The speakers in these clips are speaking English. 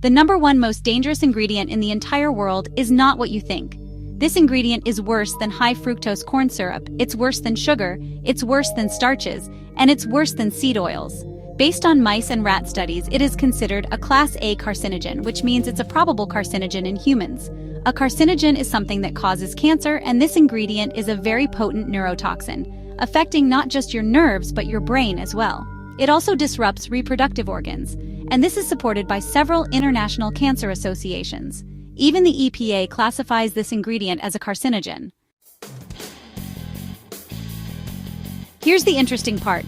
The #1 most dangerous ingredient in the entire world is not what you think. This ingredient is worse than high fructose corn syrup, it's worse than sugar, it's worse than starches, and it's worse than seed oils. Based on mice and rat studies, it is considered a Class A carcinogen, which means it's a probable carcinogen in humans. A carcinogen is something that causes cancer, and this ingredient is a very potent neurotoxin, affecting not just your nerves but your brain as well. It also disrupts reproductive organs, and this is supported by several international cancer associations. Even the EPA classifies this ingredient as a carcinogen. Here's the interesting part.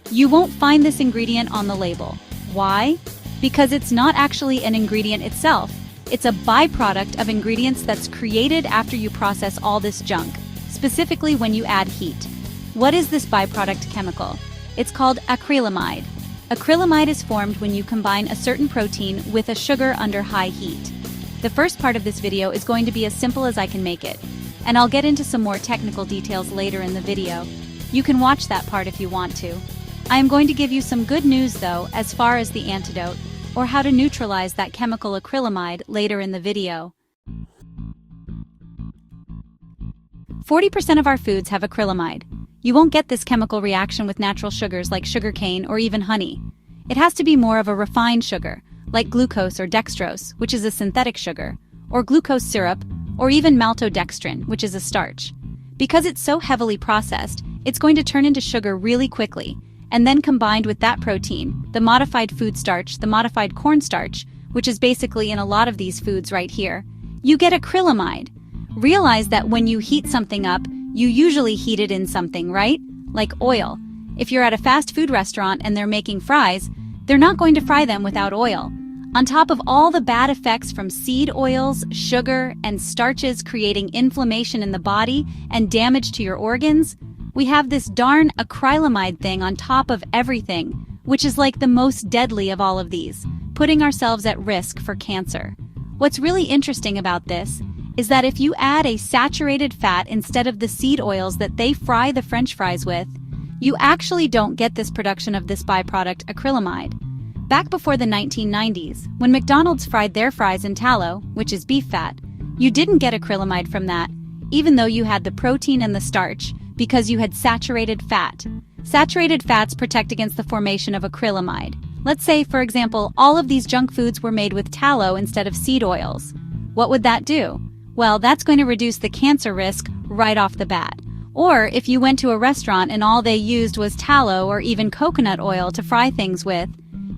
You won't find this ingredient on the label. Why? Because it's not actually an ingredient itself. It's a byproduct of ingredients that's created after you process all this junk, specifically when you add heat. What is this byproduct chemical? It's called acrylamide. Acrylamide is formed when you combine a certain protein with a sugar under high heat. The first part of this video is going to be as simple as I can make it, and I'll get into some more technical details later in the video. You can watch that part if you want to. I am going to give you some good news though as far as the antidote, or how to neutralize that chemical acrylamide later in the video. 40% of our foods have acrylamide. You won't get this chemical reaction with natural sugars like sugarcane or even honey. It has to be more of a refined sugar, like glucose or dextrose, which is a synthetic sugar, or glucose syrup, or even maltodextrin, which is a starch. Because it's so heavily processed, it's going to turn into sugar really quickly, and then combined with that protein, the modified food starch, the modified cornstarch, which is basically in a lot of these foods right here, you get acrylamide. Realize that when you heat something up, you usually heat it in something, right? Like oil. If you're at a fast food restaurant and they're making fries, they're not going to fry them without oil. On top of all the bad effects from seed oils, sugar, and starches creating inflammation in the body and damage to your organs, we have this darn acrylamide thing on top of everything, which is like the most deadly of all of these, putting ourselves at risk for cancer. What's really interesting about this is that if you add a saturated fat instead of the seed oils that they fry the French fries with, you actually don't get this production of this byproduct acrylamide. Back before the 1990s, when McDonald's fried their fries in tallow, which is beef fat, you didn't get acrylamide from that, even though you had the protein and the starch, because you had saturated fat. Saturated fats protect against the formation of acrylamide. Let's say, for example, all of these junk foods were made with tallow instead of seed oils. What would that do? Well, that's going to reduce the cancer risk right off the bat. Or if you went to a restaurant and all they used was tallow or even coconut oil to fry things with,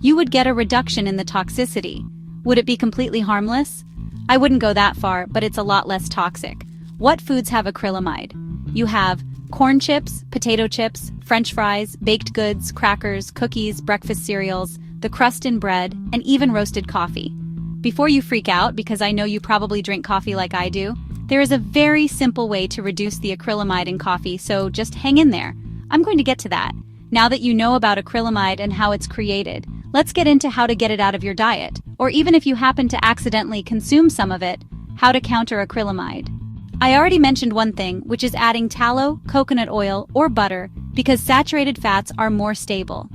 you would get a reduction in the toxicity. Would it be completely harmless? I wouldn't go that far, but it's a lot less toxic. What foods have acrylamide? You have corn chips, potato chips, French fries, baked goods, crackers, cookies, breakfast cereals, the crust in bread, and even roasted coffee. Before you freak out, because I know you probably drink coffee like I do, there is a very simple way to reduce the acrylamide in coffee, so just hang in there. I'm going to get to that. Now that you know about acrylamide and how it's created, let's get into how to get it out of your diet, or even if you happen to accidentally consume some of it, how to counter acrylamide. I already mentioned one thing, which is adding tallow, coconut oil, or butter, because saturated fats are more stable.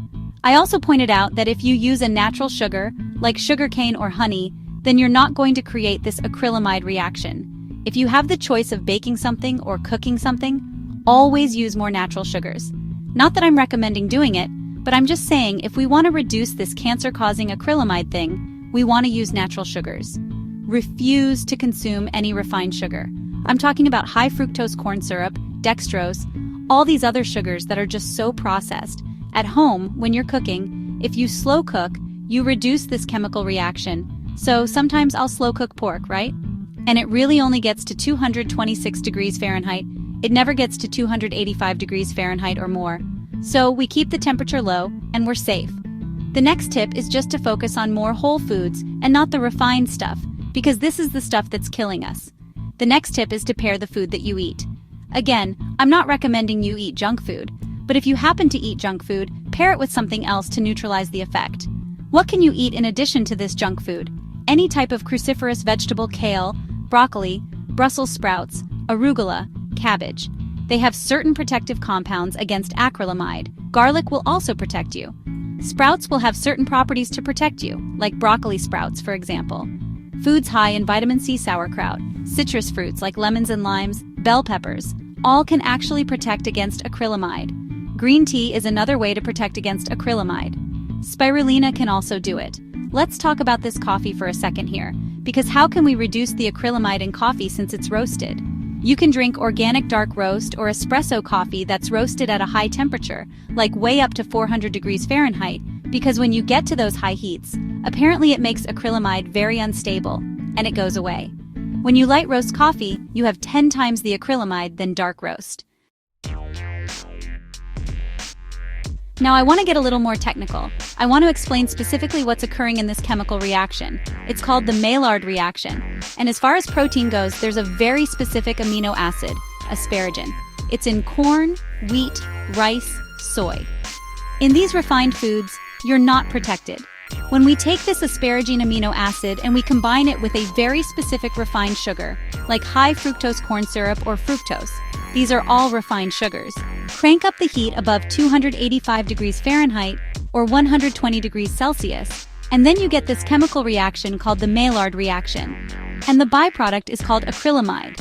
I also pointed out that if you use a natural sugar, like sugarcane or honey, then you're not going to create this acrylamide reaction. If you have the choice of baking something or cooking something, always use more natural sugars. Not that I'm recommending doing it, but I'm just saying if we want to reduce this cancer-causing acrylamide thing, we want to use natural sugars. Refuse to consume any refined sugar. I'm talking about high fructose corn syrup, dextrose, all these other sugars that are just so processed. At home, when you're cooking, if you slow cook, you reduce this chemical reaction. So sometimes I'll slow cook pork, right? And it really only gets to 226 degrees Fahrenheit. It never gets to 285 degrees Fahrenheit or more. So we keep the temperature low and we're safe. The next tip is just to focus on more whole foods and not the refined stuff, because this is the stuff that's killing us. The next tip is to pair the food that you eat. Again, I'm not recommending you eat junk food, but if you happen to eat junk food, pair it with something else to neutralize the effect. What can you eat in addition to this junk food? Any type of cruciferous vegetable, kale, broccoli, Brussels sprouts, arugula, cabbage. They have certain protective compounds against acrylamide. Garlic will also protect you. Sprouts will have certain properties to protect you, like broccoli sprouts, for example. Foods high in vitamin C sauerkraut, citrus fruits like lemons and limes, bell peppers, all can actually protect against acrylamide. Green tea is another way to protect against acrylamide. Spirulina can also do it. Let's talk about this coffee for a second here, because how can we reduce the acrylamide in coffee since it's roasted? You can drink organic dark roast or espresso coffee that's roasted at a high temperature, like way up to 400 degrees Fahrenheit, because when you get to those high heats, apparently it makes acrylamide very unstable, and it goes away. When you light roast coffee, you have 10 times the acrylamide than dark roast. Now I want to get a little more technical. I want to explain specifically what's occurring in this chemical reaction. It's called the Maillard reaction. And as far as protein goes, there's a very specific amino acid, asparagine. It's in corn, wheat, rice, soy. In these refined foods, you're not protected. When we take this asparagine amino acid and we combine it with a very specific refined sugar, like high fructose corn syrup or fructose, these are all refined sugars. Crank up the heat above 285 degrees Fahrenheit or 120 degrees Celsius, and then you get this chemical reaction called the Maillard reaction. And the byproduct is called acrylamide.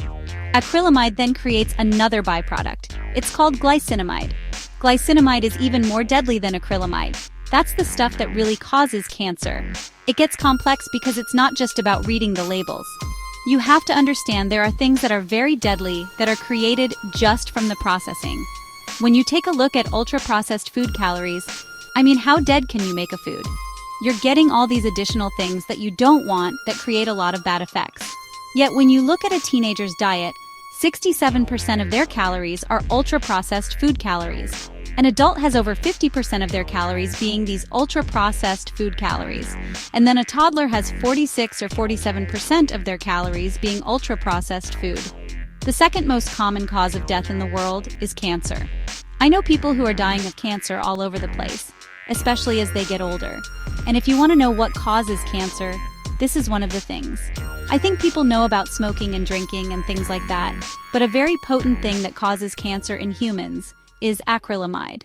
Acrylamide then creates another byproduct. It's called glycinamide. Glycinamide is even more deadly than acrylamide. That's the stuff that really causes cancer. It gets complex because it's not just about reading the labels. You have to understand there are things that are very deadly that are created just from the processing. When you take a look at ultra-processed food calories, how dead can you make a food? You're getting all these additional things that you don't want that create a lot of bad effects. Yet when you look at a teenager's diet, 67% of their calories are ultra-processed food calories. An adult has over 50% of their calories being these ultra-processed food calories, and then a toddler has 46 or 47% of their calories being ultra-processed food. The second most common cause of death in the world is cancer. I know people who are dying of cancer all over the place, especially as they get older. And if you want to know what causes cancer, this is one of the things. I think people know about smoking and drinking and things like that, but a very potent thing that causes cancer in humans is acrylamide.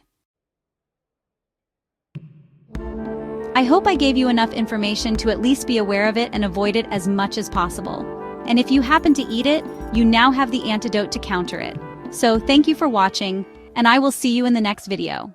I hope I gave you enough information to at least be aware of it and avoid it as much as possible. And if you happen to eat it, you now have the antidote to counter it. So thank you for watching, and I will see you in the next video.